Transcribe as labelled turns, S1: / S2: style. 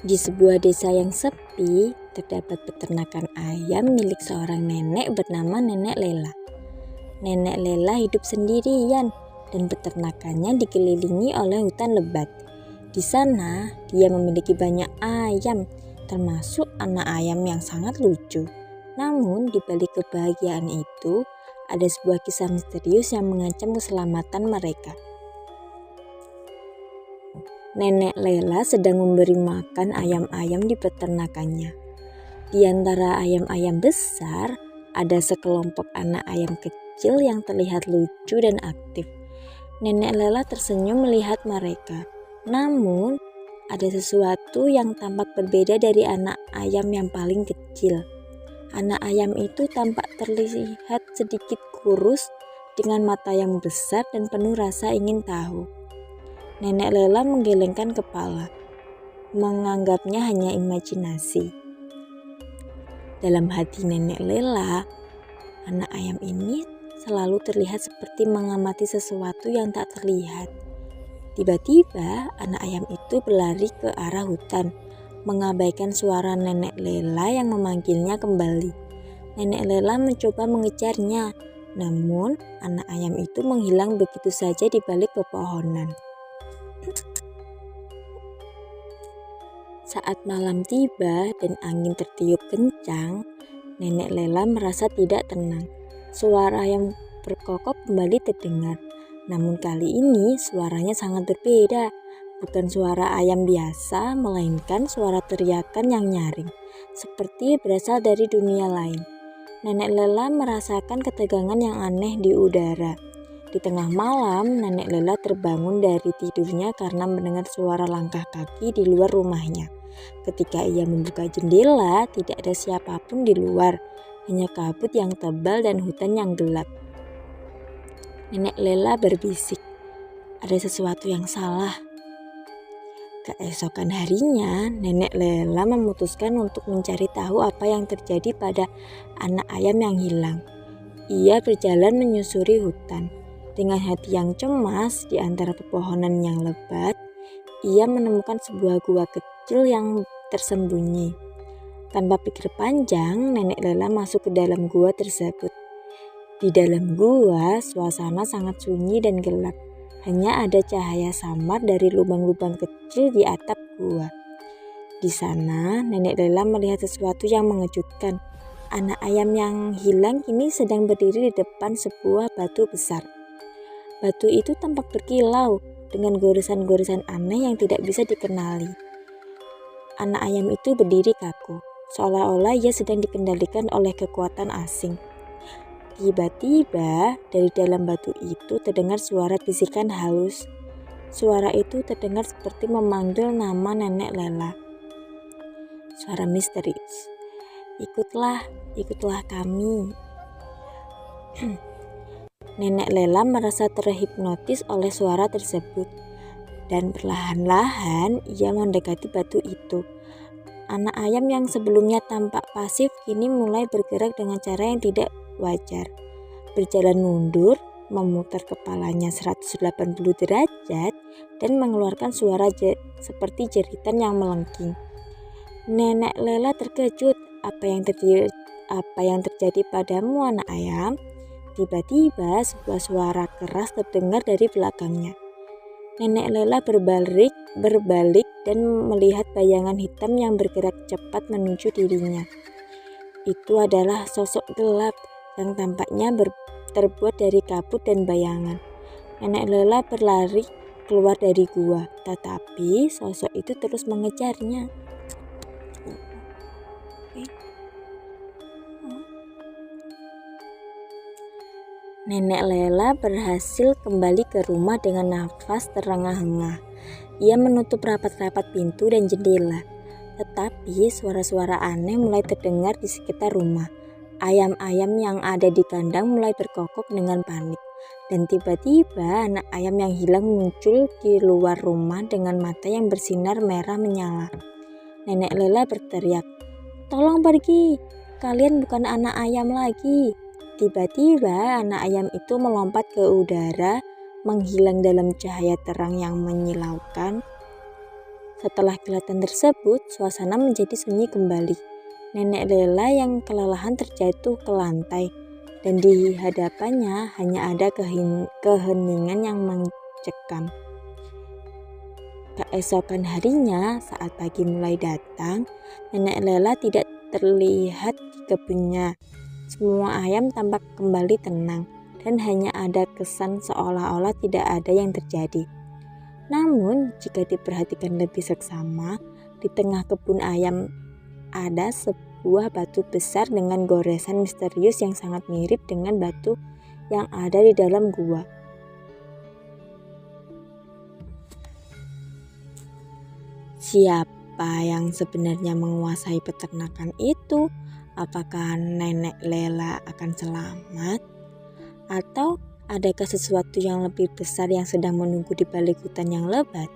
S1: Di sebuah desa yang sepi, terdapat peternakan ayam milik seorang nenek bernama Nenek Lela. Nenek Lela hidup sendirian dan peternakannya dikelilingi oleh hutan lebat. Di sana, dia memiliki banyak ayam, termasuk anak ayam yang sangat lucu. Namun, di balik kebahagiaan itu, ada sebuah kisah misterius yang mengancam keselamatan mereka. Nenek Lela sedang memberi makan ayam-ayam di peternakannya. Di antara ayam-ayam besar, ada sekelompok anak ayam kecil yang terlihat lucu dan aktif. Nenek Lela tersenyum melihat mereka. Namun, ada sesuatu yang tampak berbeda dari anak ayam yang paling kecil. Anak ayam itu tampak terlihat sedikit kurus dengan mata yang besar dan penuh rasa ingin tahu. Nenek Lela menggelengkan kepala, menganggapnya hanya imajinasi. Dalam hati Nenek Lela, anak ayam ini selalu terlihat seperti mengamati sesuatu yang tak terlihat. Tiba-tiba anak ayam itu berlari ke arah hutan, mengabaikan suara Nenek Lela yang memanggilnya kembali. Nenek Lela mencoba mengejarnya, namun anak ayam itu menghilang begitu saja di balik pepohonan. Saat malam tiba dan angin tertiup kencang, Nenek Lela merasa tidak tenang. Suara yang berkokok kembali terdengar. Namun kali ini suaranya sangat berbeda. Bukan suara ayam biasa, melainkan suara teriakan yang nyaring, seperti berasal dari dunia lain. Nenek Lela merasakan ketegangan yang aneh di udara. Di tengah malam, Nenek Lela terbangun dari tidurnya karena mendengar suara langkah kaki di luar rumahnya. Ketika ia membuka jendela, tidak ada siapapun di luar, hanya kabut yang tebal dan hutan yang gelap. Nenek Lela berbisik, ada sesuatu yang salah. Keesokan harinya, Nenek Lela memutuskan untuk mencari tahu apa yang terjadi pada anak ayam yang hilang. Ia berjalan menyusuri hutan. Dengan hati yang cemas di antara pepohonan yang lebat, ia menemukan sebuah gua kecil yang tersembunyi. Tanpa pikir panjang, Nenek Lela masuk ke dalam gua tersebut. Di dalam gua, suasana sangat sunyi dan gelap. Hanya ada cahaya samar dari lubang-lubang kecil di atap gua. Di sana, Nenek Lela melihat sesuatu yang mengejutkan. Anak ayam yang hilang kini sedang berdiri di depan sebuah batu besar. Batu itu tampak berkilau dengan goresan-goresan aneh yang tidak bisa dikenali. Anak ayam itu berdiri kaku, seolah-olah ia sedang dikendalikan oleh kekuatan asing. Tiba-tiba dari dalam batu itu terdengar suara bisikan halus. Suara itu terdengar seperti memanggil nama Nenek Lela. Suara misterius. Ikutlah kami. Nenek Lela merasa terhipnotis oleh suara tersebut dan perlahan-lahan ia mendekati batu itu. Anak ayam yang sebelumnya tampak pasif kini mulai bergerak dengan cara yang tidak wajar. Berjalan mundur, memutar kepalanya 180 derajat dan mengeluarkan suara seperti jeritan yang melengking. Nenek Lela terkejut. Apa yang terjadi padamu, anak ayam? Tiba-tiba sebuah suara keras terdengar dari belakangnya. Nenek Lela berbalik dan melihat bayangan hitam yang bergerak cepat menuju dirinya. Itu adalah sosok gelap yang tampaknya terbuat dari kabut dan bayangan. Nenek Lela berlari keluar dari gua, tetapi sosok itu terus mengejarnya. Nenek Lela berhasil kembali ke rumah dengan nafas terengah-engah. Ia menutup rapat-rapat pintu dan jendela. Tetapi suara-suara aneh mulai terdengar di sekitar rumah. Ayam-ayam yang ada di kandang mulai berkokok dengan panik. Dan tiba-tiba anak ayam yang hilang muncul di luar rumah dengan mata yang bersinar merah menyala. Nenek Lela berteriak, "Tolong pergi, kalian bukan anak ayam lagi." Tiba-tiba anak ayam itu melompat ke udara, menghilang dalam cahaya terang yang menyilaukan. Setelah kilatan tersebut, suasana menjadi sunyi kembali. Nenek Lela yang kelelahan terjatuh ke lantai, dan di hadapannya hanya ada keheningan yang mencekam. Keesokan harinya, saat pagi mulai datang, Nenek Lela tidak terlihat di kebunnya. Semua ayam tampak kembali tenang, dan hanya ada kesan seolah-olah tidak ada yang terjadi. Namun, jika diperhatikan lebih seksama, di tengah kebun ayam ada sebuah batu besar dengan goresan misterius yang sangat mirip dengan batu yang ada di dalam gua. Siapa yang sebenarnya menguasai peternakan itu? Apakah Nenek Lela akan selamat? Atau adakah sesuatu yang lebih besar yang sedang menunggu di balik hutan yang lebat?